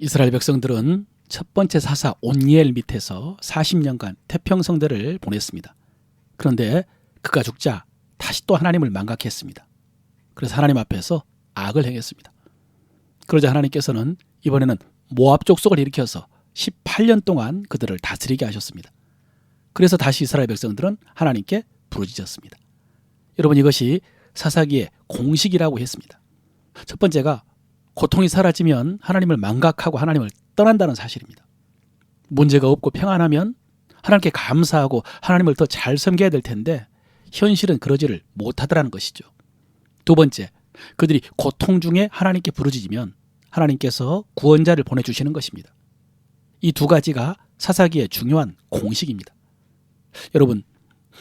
이스라엘 백성들은 첫 번째 사사 온니엘 밑에서 40년간 태평성대를 보냈습니다. 그런데 그가 죽자 다시 또 하나님을 망각했습니다. 그래서 하나님 앞에서 악을 행했습니다. 그러자 하나님께서는 이번에는 모압 족속을 일으켜서 18년 동안 그들을 다스리게 하셨습니다. 그래서 다시 이스라엘 백성들은 하나님께 부르짖었습니다. 여러분, 이것이 사사기의 공식이라고 했습니다. 첫 번째가 고통이 사라지면 하나님을 망각하고 하나님을 떠난다는 사실입니다. 문제가 없고 평안하면 하나님께 감사하고 하나님을 더 잘 섬겨야 될 텐데 현실은 그러지를 못하더라는 것이죠. 두 번째, 그들이 고통 중에 하나님께 부르짖으면 하나님께서 구원자를 보내주시는 것입니다. 이 두 가지가 사사기의 중요한 공식입니다. 여러분,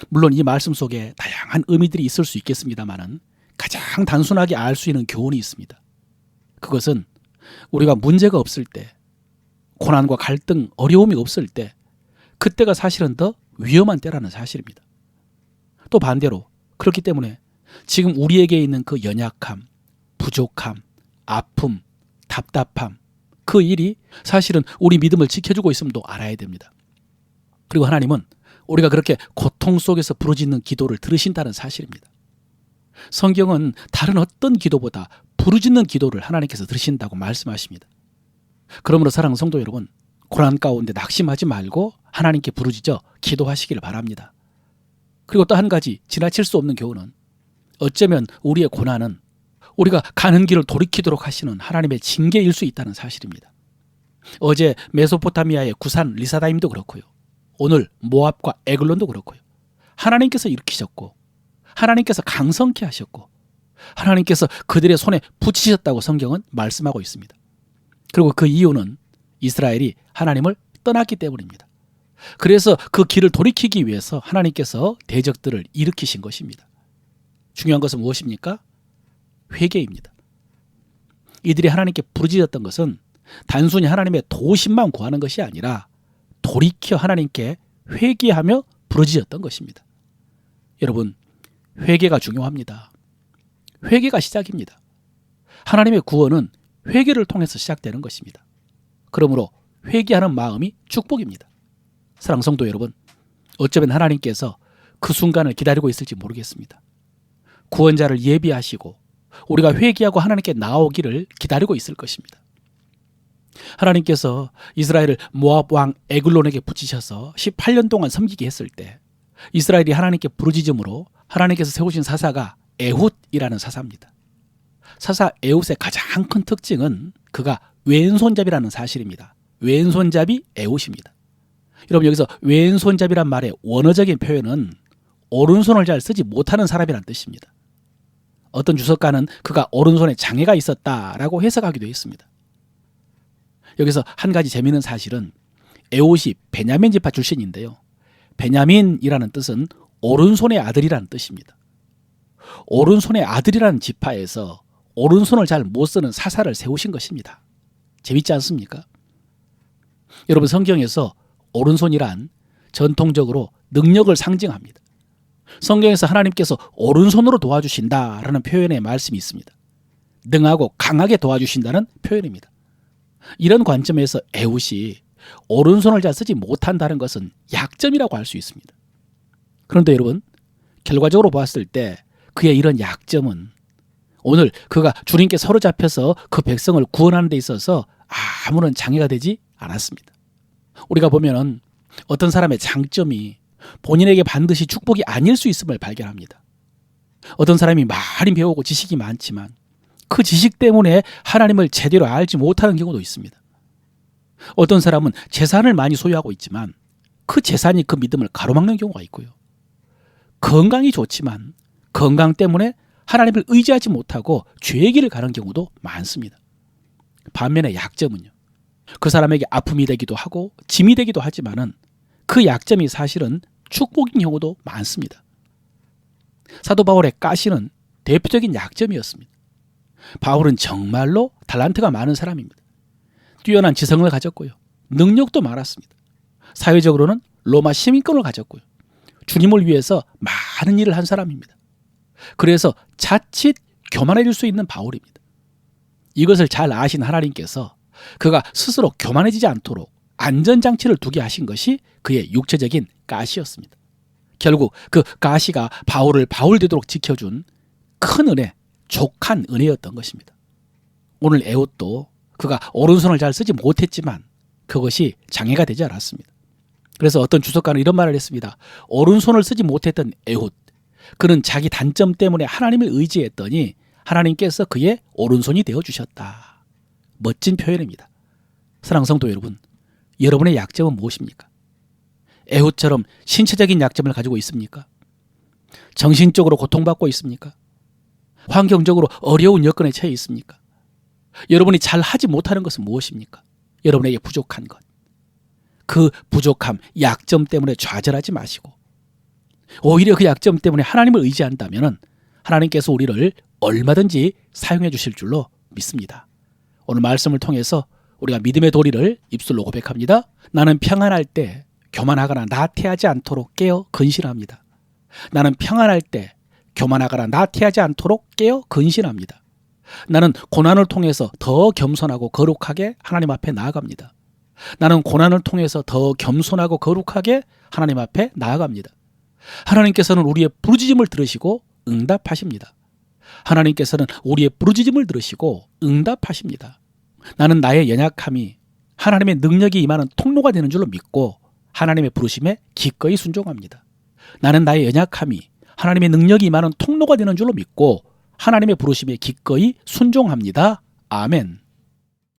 물론 이 말씀 속에 다양한 의미들이 있을 수 있겠습니다만 가장 단순하게 알 수 있는 교훈이 있습니다. 그것은 우리가 문제가 없을 때, 고난과 갈등, 어려움이 없을 때, 그때가 사실은 더 위험한 때라는 사실입니다. 또 반대로 그렇기 때문에 지금 우리에게 있는 그 연약함, 부족함, 아픔, 답답함, 그 일이 사실은 우리 믿음을 지켜주고 있음도 알아야 됩니다. 그리고 하나님은 우리가 그렇게 고통 속에서 부르짖는 기도를 들으신다는 사실입니다. 성경은 다른 어떤 기도보다 부르짖는 기도를 하나님께서 들으신다고 말씀하십니다. 그러므로 사랑하는 성도 여러분, 고난 가운데 낙심하지 말고 하나님께 부르짖어 기도하시기를 바랍니다. 그리고 또 한 가지 지나칠 수 없는 교훈은 어쩌면 우리의 고난은 우리가 가는 길을 돌이키도록 하시는 하나님의 징계일 수 있다는 사실입니다. 어제 메소포타미아의 구산 리사다임도 그렇고요. 오늘 모압과 에글론도 그렇고요. 하나님께서 일으키셨고 하나님께서 강성케 하셨고 하나님께서 그들의 손에 붙이셨다고 성경은 말씀하고 있습니다. 그리고 그 이유는 이스라엘이 하나님을 떠났기 때문입니다. 그래서 그 길을 돌이키기 위해서 하나님께서 대적들을 일으키신 것입니다. 중요한 것은 무엇입니까? 회개입니다. 이들이 하나님께 부르짖었던 것은 단순히 하나님의 도우심만 구하는 것이 아니라 돌이켜 하나님께 회개하며 부르짖었던 것입니다. 여러분, 회개가 중요합니다. 회개가 시작입니다. 하나님의 구원은 회개를 통해서 시작되는 것입니다. 그러므로 회개하는 마음이 축복입니다. 사랑하는 성도 여러분, 어쩌면 하나님께서 그 순간을 기다리고 있을지 모르겠습니다. 구원자를 예비하시고 우리가 회개하고 하나님께 나오기를 기다리고 있을 것입니다. 하나님께서 이스라엘을 모압 왕 에글론에게 붙이셔서 18년 동안 섬기게 했을 때 이스라엘이 하나님께 부르짖음으로 하나님께서 세우신 사사가 에훗이라는 사사입니다. 사사 에훗의 가장 큰 특징은 그가 왼손잡이라는 사실입니다. 왼손잡이 에훗입니다. 여러분, 여기서 왼손잡이란 말의 원어적인 표현은 오른손을 잘 쓰지 못하는 사람이라는 뜻입니다. 어떤 주석가는 그가 오른손에 장애가 있었다라고 해석하기도 했습니다. 여기서 한 가지 재미있는 사실은 에훗이 베냐민 지파 출신인데요. 베냐민이라는 뜻은 오른손의 아들이라는 뜻입니다. 오른손의 아들이라는 지파에서 오른손을 잘 못 쓰는 사사를 세우신 것입니다. 재밌지 않습니까? 여러분, 성경에서 오른손이란 전통적으로 능력을 상징합니다. 성경에서 하나님께서 오른손으로 도와주신다라는 표현의 말씀이 있습니다. 능하고 강하게 도와주신다는 표현입니다. 이런 관점에서 에훗이 오른손을 잘 쓰지 못한다는 것은 약점이라고 할 수 있습니다. 그런데 여러분, 결과적으로 봤을 때 그의 이런 약점은 오늘 그가 주님께 사로잡혀서 그 백성을 구원하는 데 있어서 아무런 장애가 되지 않았습니다. 우리가 보면은 어떤 사람의 장점이 본인에게 반드시 축복이 아닐 수 있음을 발견합니다. 어떤 사람이 많이 배우고 지식이 많지만 그 지식 때문에 하나님을 제대로 알지 못하는 경우도 있습니다. 어떤 사람은 재산을 많이 소유하고 있지만 그 재산이 그 믿음을 가로막는 경우가 있고요. 건강이 좋지만 건강 때문에 하나님을 의지하지 못하고 죄의 길을 가는 경우도 많습니다. 반면에 약점은요, 그 사람에게 아픔이 되기도 하고 짐이 되기도 하지만은 그 약점이 사실은 축복인 경우도 많습니다. 사도 바울의 가시는 대표적인 약점이었습니다. 바울은 정말로 달란트가 많은 사람입니다. 뛰어난 지성을 가졌고요. 능력도 많았습니다. 사회적으로는 로마 시민권을 가졌고요. 주님을 위해서 많은 일을 한 사람입니다. 그래서 자칫 교만해질 수 있는 바울입니다. 이것을 잘 아신 하나님께서 그가 스스로 교만해지지 않도록 안전장치를 두게 하신 것이 그의 육체적인 가시였습니다. 결국 그 가시가 바울을 바울 되도록 지켜준 큰 은혜, 족한 은혜였던 것입니다. 오늘 에훗도 그가 오른손을 잘 쓰지 못했지만 그것이 장애가 되지 않았습니다. 그래서 어떤 주석가는 이런 말을 했습니다. 오른손을 쓰지 못했던 에훗, 그는 자기 단점 때문에 하나님을 의지했더니 하나님께서 그의 오른손이 되어주셨다. 멋진 표현입니다. 사랑하는 성도 여러분, 여러분의 약점은 무엇입니까? 에훗처럼 신체적인 약점을 가지고 있습니까? 정신적으로 고통받고 있습니까? 환경적으로 어려운 여건에 처해 있습니까? 여러분이 잘 하지 못하는 것은 무엇입니까? 여러분에게 부족한 것. 그 부족함, 약점 때문에 좌절하지 마시고 오히려 그 약점 때문에 하나님을 의지한다면 하나님께서 우리를 얼마든지 사용해 주실 줄로 믿습니다. 오늘 말씀을 통해서 우리가 믿음의 도리를 입술로 고백합니다. 나는 평안할 때 교만하거나 나태하지 않도록 깨어 근신합니다. 나는 평안할 때 교만하거나 나태하지 않도록 깨어 근신합니다. 나는 고난을 통해서 더 겸손하고 거룩하게 하나님 앞에 나아갑니다. 나는 고난을 통해서 더 겸손하고 거룩하게 하나님 앞에 나아갑니다. 하나님께서는 우리의 부르짖음을 들으시고 응답하십니다. 하나님께서는 우리의 부르짖음을 들으시고 응답하십니다. 나는 나의 연약함이 하나님의 능력이 임하는 통로가 되는 줄로 믿고 하나님의 부르심에 기꺼이 순종합니다. 나는 나의 연약함이 하나님의 능력이 임하는 통로가 되는 줄로 믿고 하나님의 부르심에 기꺼이 순종합니다. 아멘.